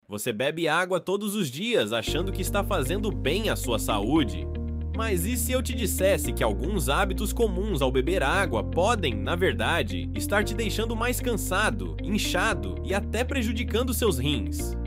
Você bebe água todos os dias achando que está fazendo bem à sua saúde. Mas e se eu te dissesse que alguns hábitos comuns ao beber água podem, na verdade, estar te deixando mais cansado, inchado e até prejudicando seus rins?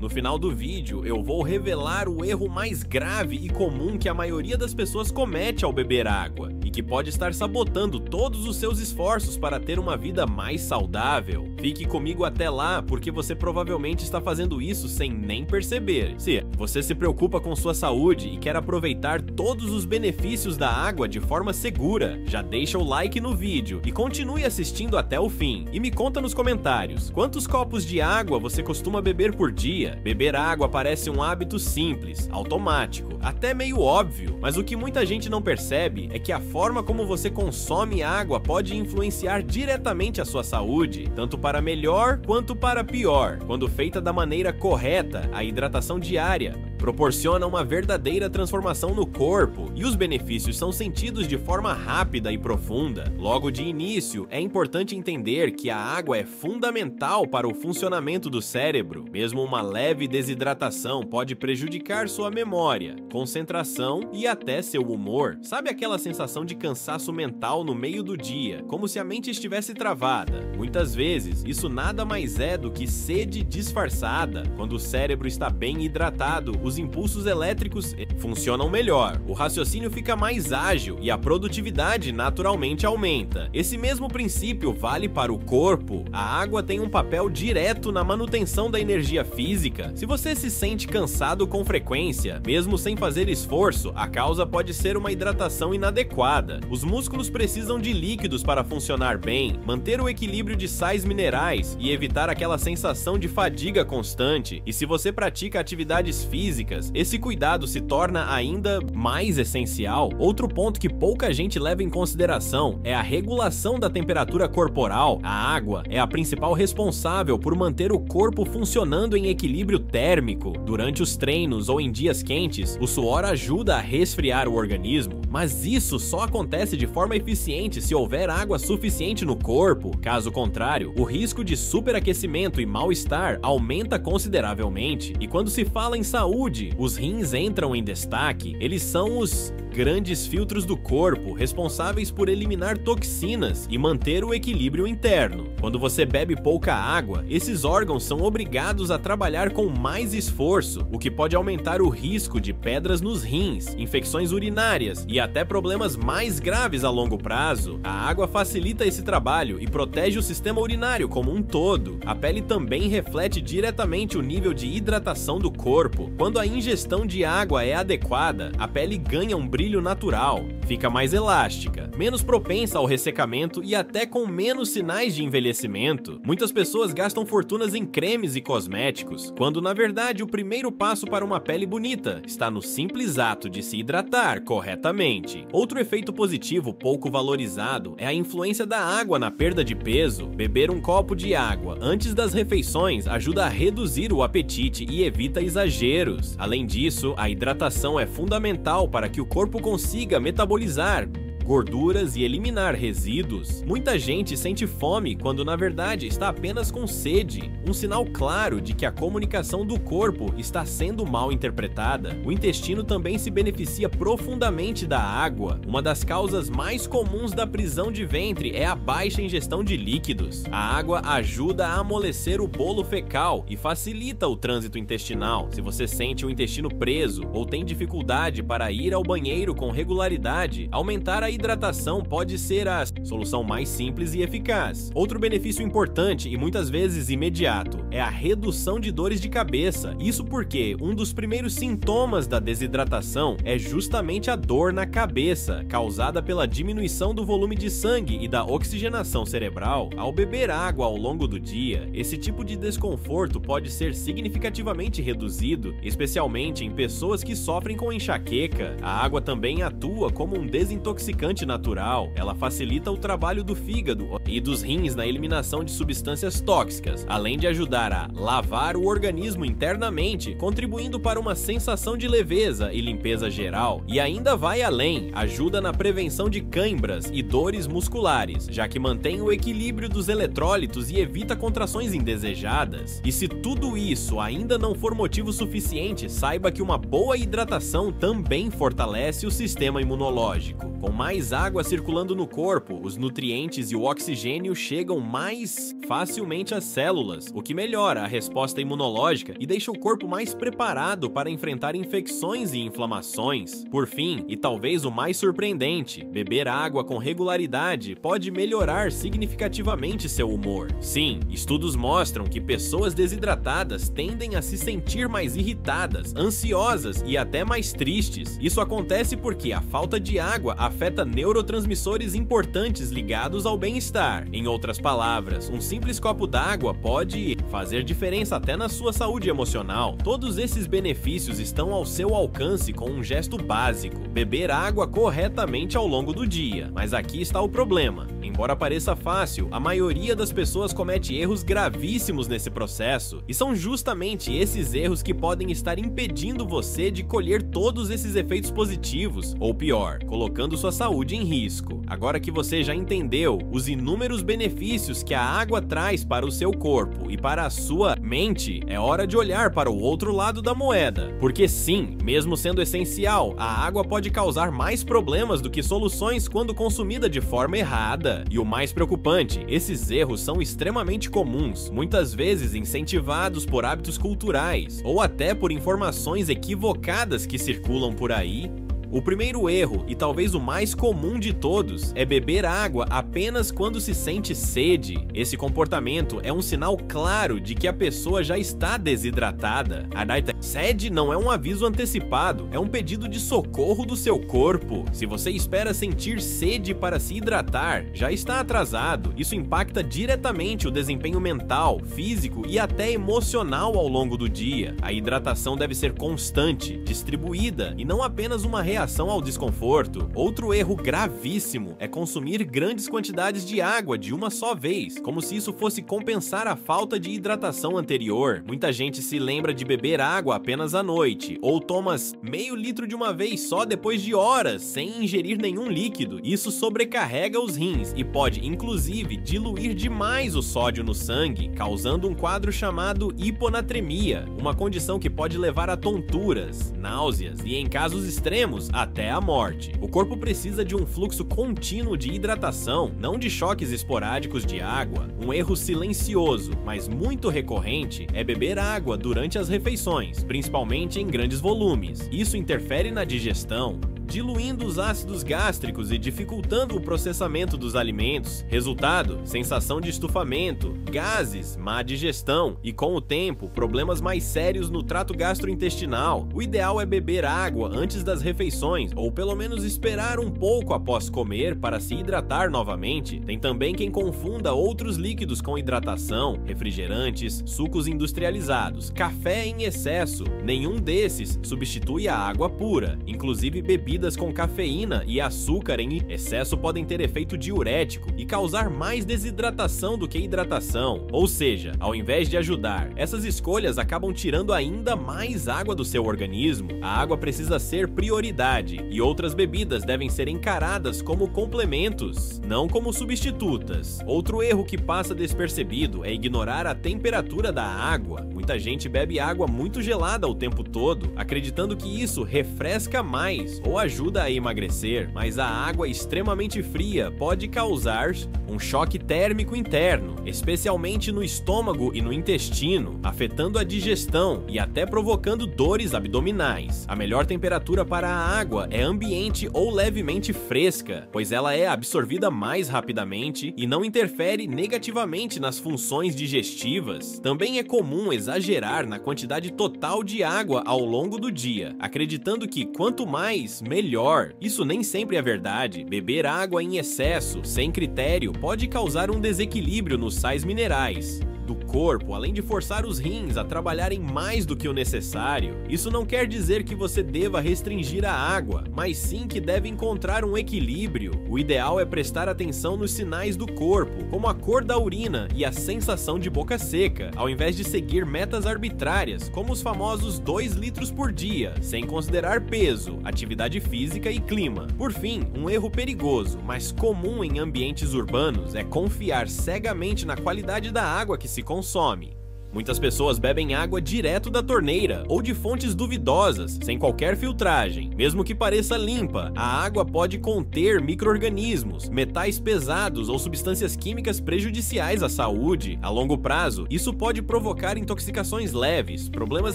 No final do vídeo, eu vou revelar o erro mais grave e comum que a maioria das pessoas comete ao beber água e que pode estar sabotando todos os seus esforços para ter uma vida mais saudável. Fique comigo até lá, porque você provavelmente está fazendo isso sem nem perceber. Se você se preocupa com sua saúde e quer aproveitar todos os benefícios da água de forma segura, já deixa o like no vídeo e continue assistindo até o fim. E me conta nos comentários, quantos copos de água você costuma beber por dia? Beber água parece um hábito simples, automático, até meio óbvio, mas o que muita gente não percebe é que a forma como você consome água pode influenciar diretamente a sua saúde, tanto para melhor quanto para pior. Quando feita da maneira correta, a hidratação diária proporciona uma verdadeira transformação no corpo e os benefícios são sentidos de forma rápida e profunda. Logo de início, é importante entender que a água é fundamental para o funcionamento do cérebro. Mesmo uma leve desidratação pode prejudicar sua memória, concentração e até seu humor. Sabe aquela sensação de cansaço mental no meio do dia, como se a mente estivesse travada? Muitas vezes, isso nada mais é do que sede disfarçada. Quando o cérebro está bem hidratado, os impulsos elétricos funcionam melhor, o raciocínio fica mais ágil e a produtividade naturalmente aumenta. Esse mesmo princípio vale para o corpo. A água tem um papel direto na manutenção da energia física. Se você se sente cansado com frequência, mesmo sem fazer esforço, a causa pode ser uma hidratação inadequada. Os músculos precisam de líquidos para funcionar bem, manter o equilíbrio de sais minerais e evitar aquela sensação de fadiga constante. E se você pratica atividades físicas, esse cuidado se torna ainda mais essencial. Outro ponto que pouca gente leva em consideração é a regulação da temperatura corporal. A água é a principal responsável por manter o corpo funcionando em equilíbrio térmico. Durante os treinos ou em dias quentes, o suor ajuda a resfriar o organismo, mas isso só acontece de forma eficiente se houver água suficiente no corpo. Caso contrário, o risco de superaquecimento e mal-estar aumenta consideravelmente. E quando se fala em saúde, os rins entram em destaque. Eles são os grandes filtros do corpo, responsáveis por eliminar toxinas e manter o equilíbrio interno. Quando você bebe pouca água, esses órgãos são obrigados a trabalhar com mais esforço, o que pode aumentar o risco de pedras nos rins, infecções urinárias e até problemas mais graves a longo prazo. A água facilita esse trabalho e protege o sistema urinário como um todo. A pele também reflete diretamente o nível de hidratação do corpo. Quando a ingestão de água é adequada, a pele ganha um brilho natural, fica mais elástica, menos propensa ao ressecamento e até com menos sinais de envelhecimento. Muitas pessoas gastam fortunas em cremes e cosméticos, quando na verdade o primeiro passo para uma pele bonita está no simples ato de se hidratar corretamente. Outro efeito positivo pouco valorizado é a influência da água na perda de peso. Beber um copo de água antes das refeições ajuda a reduzir o apetite e evita exageros. Além disso, a hidratação é fundamental para que o corpo consiga metabolizar gorduras e eliminar resíduos. Muita gente sente fome quando na verdade está apenas com sede, um sinal claro de que a comunicação do corpo está sendo mal interpretada. O intestino também se beneficia profundamente da água. Uma das causas mais comuns da prisão de ventre é a baixa ingestão de líquidos. A água ajuda a amolecer o bolo fecal e facilita o trânsito intestinal. Se você sente o intestino preso ou tem dificuldade para ir ao banheiro com regularidade, aumentar a hidratação pode ser a solução mais simples e eficaz. Outro benefício importante e muitas vezes imediato é a redução de dores de cabeça. Isso porque um dos primeiros sintomas da desidratação é justamente a dor na cabeça, causada pela diminuição do volume de sangue e da oxigenação cerebral. Ao beber água ao longo do dia, esse tipo de desconforto pode ser significativamente reduzido, especialmente em pessoas que sofrem com enxaqueca. A água também atua como um desintoxicante lubrificante natural, ela facilita o trabalho do fígado e dos rins na eliminação de substâncias tóxicas, além de ajudar a lavar o organismo internamente, contribuindo para uma sensação de leveza e limpeza geral. E ainda vai além, ajuda na prevenção de cãibras e dores musculares, já que mantém o equilíbrio dos eletrólitos e evita contrações indesejadas. E se tudo isso ainda não for motivo suficiente, saiba que uma boa hidratação também fortalece o sistema imunológico. Com mais água circulando no corpo, os nutrientes e o oxigênio chegam mais facilmente às células, o que melhora a resposta imunológica e deixa o corpo mais preparado para enfrentar infecções e inflamações. Por fim, e talvez o mais surpreendente, beber água com regularidade pode melhorar significativamente seu humor. Sim, estudos mostram que pessoas desidratadas tendem a se sentir mais irritadas, ansiosas e até mais tristes. Isso acontece porque a falta de água afeta neurotransmissores importantes ligados ao bem-estar. Em outras palavras, um simples copo d'água pode fazer diferença até na sua saúde emocional. Todos esses benefícios estão ao seu alcance com um gesto básico: beber água corretamente ao longo do dia. Mas aqui está o problema. Embora pareça fácil, a maioria das pessoas comete erros gravíssimos nesse processo, e são justamente esses erros que podem estar impedindo você de colher todos esses efeitos positivos, ou pior, colocando sua saúde em risco. Agora que você já entendeu os inúmeros benefícios que a água traz para o seu corpo e para a sua mente, é hora de olhar para o outro lado da moeda. Porque sim, mesmo sendo essencial, a água pode causar mais problemas do que soluções quando consumida de forma errada. E o mais preocupante, esses erros são extremamente comuns, muitas vezes incentivados por hábitos culturais ou até por informações equivocadas que circulam por aí. O primeiro erro, e talvez o mais comum de todos, é beber água apenas quando se sente sede. Esse comportamento é um sinal claro de que a pessoa já está desidratada. A sede não é um aviso antecipado, é um pedido de socorro do seu corpo. Se você espera sentir sede para se hidratar, já está atrasado. Isso impacta diretamente o desempenho mental, físico e até emocional ao longo do dia. A hidratação deve ser constante, distribuída e não apenas uma reação ao desconforto. Outro erro gravíssimo é consumir grandes quantidades de água de uma só vez, como se isso fosse compensar a falta de hidratação anterior. Muita gente se lembra de beber água apenas à noite, ou toma meio litro de uma vez só depois de horas, sem ingerir nenhum líquido. Isso sobrecarrega os rins e pode, inclusive, diluir demais o sódio no sangue, causando um quadro chamado hiponatremia, uma condição que pode levar a tonturas, náuseas e, em casos extremos, até a morte. O corpo precisa de um fluxo contínuo de hidratação, não de choques esporádicos de água. Um erro silencioso, mas muito recorrente, é beber água durante as refeições, principalmente em grandes volumes. Isso interfere na digestão, diluindo os ácidos gástricos e dificultando o processamento dos alimentos. Resultado: sensação de estufamento, gases, má digestão e, com o tempo, problemas mais sérios no trato gastrointestinal. O ideal é beber água antes das refeições, ou pelo menos esperar um pouco após comer para se hidratar novamente. Tem também quem confunda outros líquidos com hidratação, refrigerantes, sucos industrializados, café em excesso. Nenhum desses substitui a água pura. Inclusive, bebidas com cafeína e açúcar em excesso podem ter efeito diurético e causar mais desidratação do que hidratação. Ou seja, ao invés de ajudar, essas escolhas acabam tirando ainda mais água do seu organismo. A água precisa ser prioridade e outras bebidas devem ser encaradas como complementos, não como substitutas. Outro erro que passa despercebido é ignorar a temperatura da água. Muita gente bebe água muito gelada o tempo todo, acreditando que isso refresca mais ou ajuda a emagrecer, mas a água extremamente fria pode causar um choque térmico interno, especialmente no estômago e no intestino, afetando a digestão e até provocando dores abdominais. A melhor temperatura para a água é ambiente ou levemente fresca, pois ela é absorvida mais rapidamente e não interfere negativamente nas funções digestivas. Também é comum exagerar na quantidade total de água ao longo do dia, acreditando que quanto mais, melhor. Isso nem sempre é verdade. Beber água em excesso, sem critério, pode causar um desequilíbrio nos sais minerais, do corpo, além de forçar os rins a trabalharem mais do que o necessário. Isso não quer dizer que você deva restringir a água, mas sim que deve encontrar um equilíbrio. O ideal é prestar atenção nos sinais do corpo, como a cor da urina e a sensação de boca seca, ao invés de seguir metas arbitrárias, como os famosos 2 litros por dia, sem considerar peso, atividade física e clima. Por fim, um erro perigoso, mas comum em ambientes urbanos, é confiar cegamente na qualidade da água que se consome. Muitas pessoas bebem água direto da torneira ou de fontes duvidosas, sem qualquer filtragem. Mesmo que pareça limpa, a água pode conter micro-organismos, metais pesados ou substâncias químicas prejudiciais à saúde. A longo prazo, isso pode provocar intoxicações leves, problemas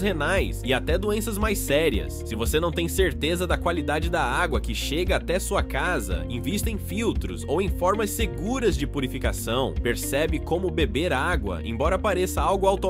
renais e até doenças mais sérias. Se você não tem certeza da qualidade da água que chega até sua casa, invista em filtros ou em formas seguras de purificação. Percebe como beber água, embora pareça algo automático,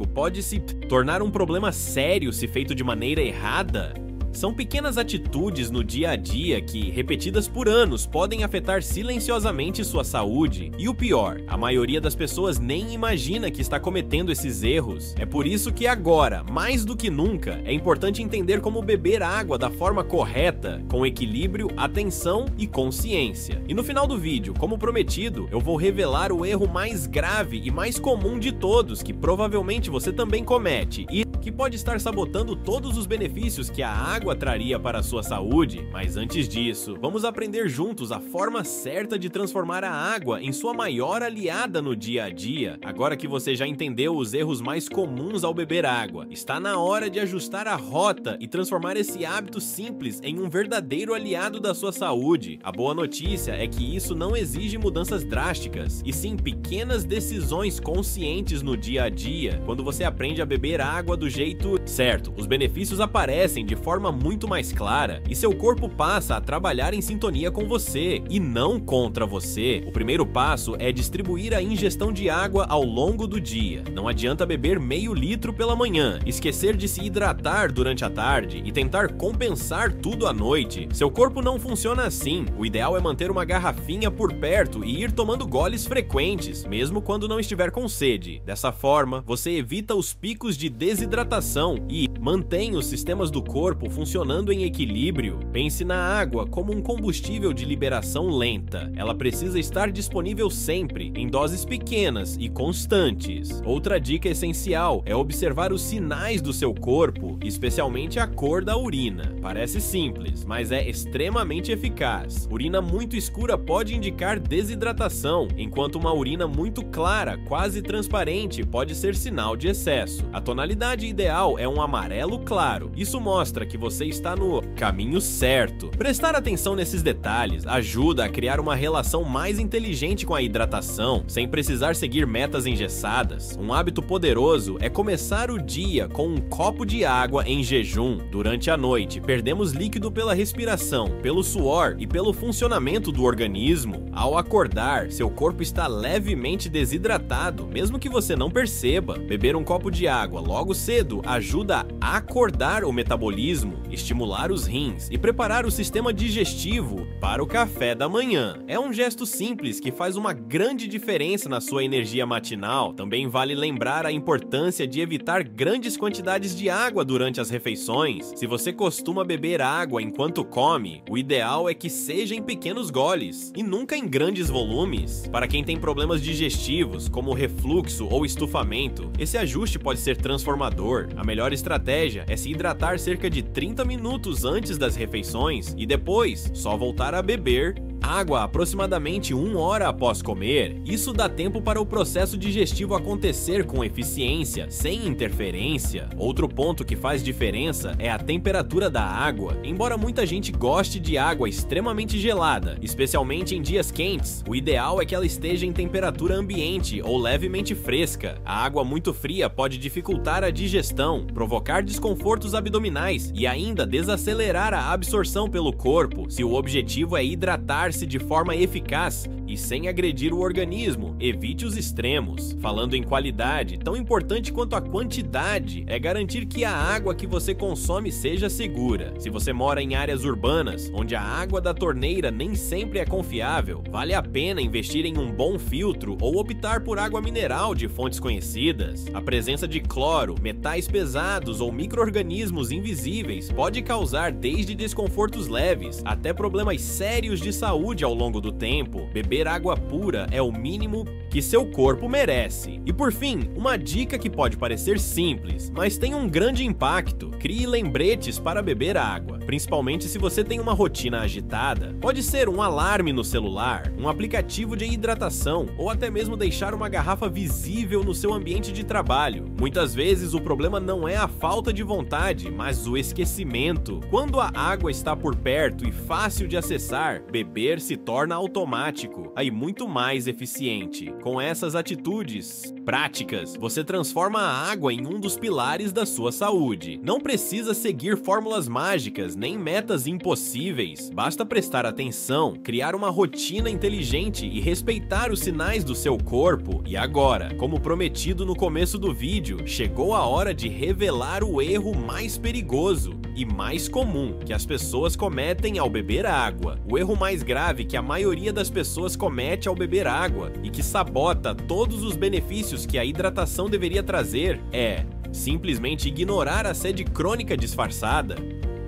pode se tornar um problema sério se feito de maneira errada? São pequenas atitudes no dia a dia que, repetidas por anos, podem afetar silenciosamente sua saúde. E o pior, a maioria das pessoas nem imagina que está cometendo esses erros. É por isso que agora, mais do que nunca, é importante entender como beber água da forma correta, com equilíbrio, atenção e consciência. E no final do vídeo, como prometido, eu vou revelar o erro mais grave e mais comum de todos, que provavelmente você também comete e que pode estar sabotando todos os benefícios que a água traria para a sua saúde. Mas antes disso, vamos aprender juntos a forma certa de transformar a água em sua maior aliada no dia a dia. Agora que você já entendeu os erros mais comuns ao beber água, está na hora de ajustar a rota e transformar esse hábito simples em um verdadeiro aliado da sua saúde. A boa notícia é que isso não exige mudanças drásticas, e sim pequenas decisões conscientes no dia a dia. Quando você aprende a beber água do jeito certo, os benefícios aparecem de forma muito mais clara e seu corpo passa a trabalhar em sintonia com você e não contra você. O primeiro passo é distribuir a ingestão de água ao longo do dia. Não adianta beber meio litro pela manhã, esquecer de se hidratar durante a tarde e tentar compensar tudo à noite. Seu corpo não funciona assim. O ideal é manter uma garrafinha por perto e ir tomando goles frequentes, mesmo quando não estiver com sede. Dessa forma, você evita os picos de desidratação e mantém os sistemas do corpo funcionando em equilíbrio. Pense na água como um combustível de liberação lenta. Ela precisa estar disponível sempre, em doses pequenas e constantes. Outra dica essencial é observar os sinais do seu corpo, especialmente a cor da urina. Parece simples, mas é extremamente eficaz. Urina muito escura pode indicar desidratação, enquanto uma urina muito clara, quase transparente, pode ser sinal de excesso. A tonalidade ideal é um amarelo claro. Isso mostra que você está no caminho certo. Prestar atenção nesses detalhes ajuda a criar uma relação mais inteligente com a hidratação, sem precisar seguir metas engessadas. Um hábito poderoso é começar o dia com um copo de água em jejum. Durante a noite, perdemos líquido pela respiração, pelo suor e pelo funcionamento do organismo. Ao acordar, seu corpo está levemente desidratado, mesmo que você não perceba. Beber um copo de água logo cedo ajuda a acordar o metabolismo, estimular os rins e preparar o sistema digestivo para o café da manhã. É um gesto simples que faz uma grande diferença na sua energia matinal. Também vale lembrar a importância de evitar grandes quantidades de água durante as refeições. Se você costuma beber água enquanto come, o ideal é que seja em pequenos goles e nunca em grandes volumes. Para quem tem problemas digestivos, como refluxo ou estufamento, esse ajuste pode ser transformador. A melhor estratégia é se hidratar cerca de 30 minutos antes das refeições e depois só voltar a beber água aproximadamente 1 hora após comer. Isso dá tempo para o processo digestivo acontecer com eficiência, sem interferência. Outro ponto que faz diferença é a temperatura da água. Embora muita gente goste de água extremamente gelada, especialmente em dias quentes, o ideal é que ela esteja em temperatura ambiente ou levemente fresca. A água muito fria pode dificultar a digestão, provocar desconfortos abdominais e ainda desacelerar a absorção pelo corpo. Se o objetivo é hidratar-se de forma eficaz, e sem agredir o organismo. Evite os extremos. Falando em qualidade, tão importante quanto a quantidade é garantir que a água que você consome seja segura. Se você mora em áreas urbanas, onde a água da torneira nem sempre é confiável, vale a pena investir em um bom filtro ou optar por água mineral de fontes conhecidas. A presença de cloro, metais pesados ou micro-organismos invisíveis pode causar desde desconfortos leves até problemas sérios de saúde ao longo do tempo. Beber água pura é o mínimo que seu corpo merece. E por fim, uma dica que pode parecer simples, mas tem um grande impacto: crie lembretes para beber água. Principalmente se você tem uma rotina agitada, pode ser um alarme no celular, um aplicativo de hidratação ou até mesmo deixar uma garrafa visível no seu ambiente de trabalho. Muitas vezes o problema não é a falta de vontade, mas o esquecimento. Quando a água está por perto e fácil de acessar, beber se torna automático e muito mais eficiente. Com essas atitudes práticas, você transforma a água em um dos pilares da sua saúde. Não precisa seguir fórmulas mágicas nem metas impossíveis. Basta prestar atenção, criar uma rotina inteligente e respeitar os sinais do seu corpo. E agora, como prometido no começo do vídeo, chegou a hora de revelar o erro mais perigoso e mais comum que as pessoas cometem ao beber água. O erro mais grave que a maioria das pessoas comete ao beber água e que sabota todos os benefícios que a hidratação deveria trazer é simplesmente ignorar a sede crônica disfarçada.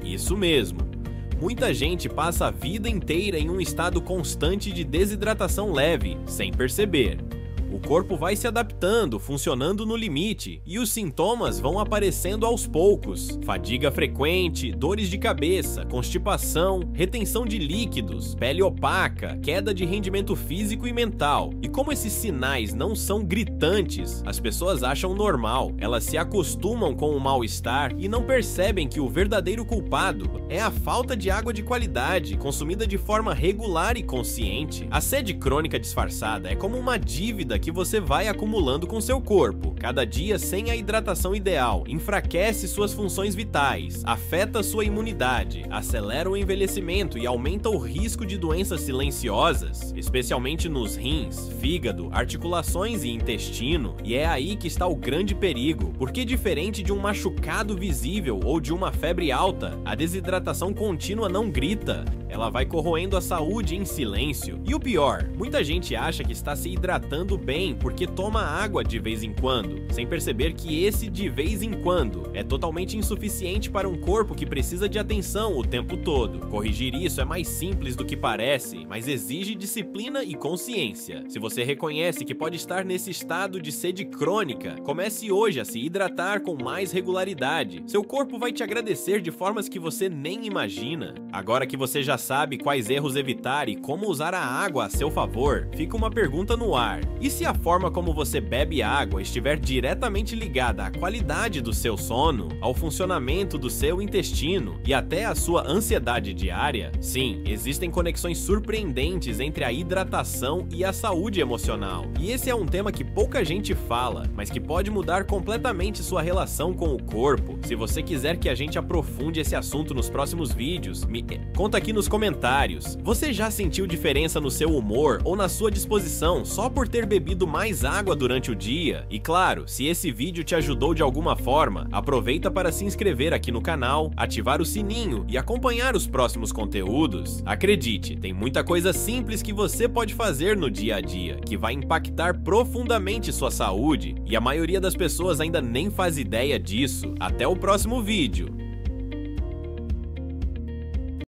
Isso mesmo. Muita gente passa a vida inteira em um estado constante de desidratação leve, sem perceber. O corpo vai se adaptando, funcionando no limite, e os sintomas vão aparecendo aos poucos. Fadiga frequente, dores de cabeça, constipação, retenção de líquidos, pele opaca, queda de rendimento físico e mental. E como esses sinais não são gritantes, as pessoas acham normal. Elas se acostumam com o mal-estar e não percebem que o verdadeiro culpado é a falta de água de qualidade, consumida de forma regular e consciente. A sede crônica disfarçada é como uma dívida que você vai acumulando com seu corpo. Cada dia sem a hidratação ideal enfraquece suas funções vitais, afeta sua imunidade, acelera o envelhecimento e aumenta o risco de doenças silenciosas, especialmente nos rins, fígado, articulações e intestino. E é aí que está o grande perigo, porque diferente de um machucado visível ou de uma febre alta, a desidratação contínua não grita, ela vai corroendo a saúde em silêncio. E o pior, muita gente acha que está se hidratando bem porque toma água de vez em quando, sem perceber que esse de vez em quando é totalmente insuficiente para um corpo que precisa de atenção o tempo todo. Corrigir isso é mais simples do que parece, mas exige disciplina e consciência. Se você reconhece que pode estar nesse estado de sede crônica, comece hoje a se hidratar com mais regularidade. Seu corpo vai te agradecer de formas que você nem imagina. Agora que você já sabe quais erros evitar e como usar a água a seu favor, fica uma pergunta no ar: e se a forma como você bebe água estiver diretamente ligada à qualidade do seu sono, ao funcionamento do seu intestino e até à sua ansiedade diária? Sim, existem conexões surpreendentes entre a hidratação e a saúde emocional. E esse é um tema que pouca gente fala, mas que pode mudar completamente sua relação com o corpo. Se você quiser que a gente aprofunde esse assunto nos próximos vídeos, conta aqui nos comentários. Você já sentiu diferença no seu humor ou na sua disposição só por ter bebido mais água durante o dia? E claro, se esse vídeo te ajudou de alguma forma, aproveita para se inscrever aqui no canal, ativar o sininho e acompanhar os próximos conteúdos. Acredite, tem muita coisa simples que você pode fazer no dia a dia, que vai impactar profundamente sua saúde, e a maioria das pessoas ainda nem faz ideia disso. Até o próximo vídeo!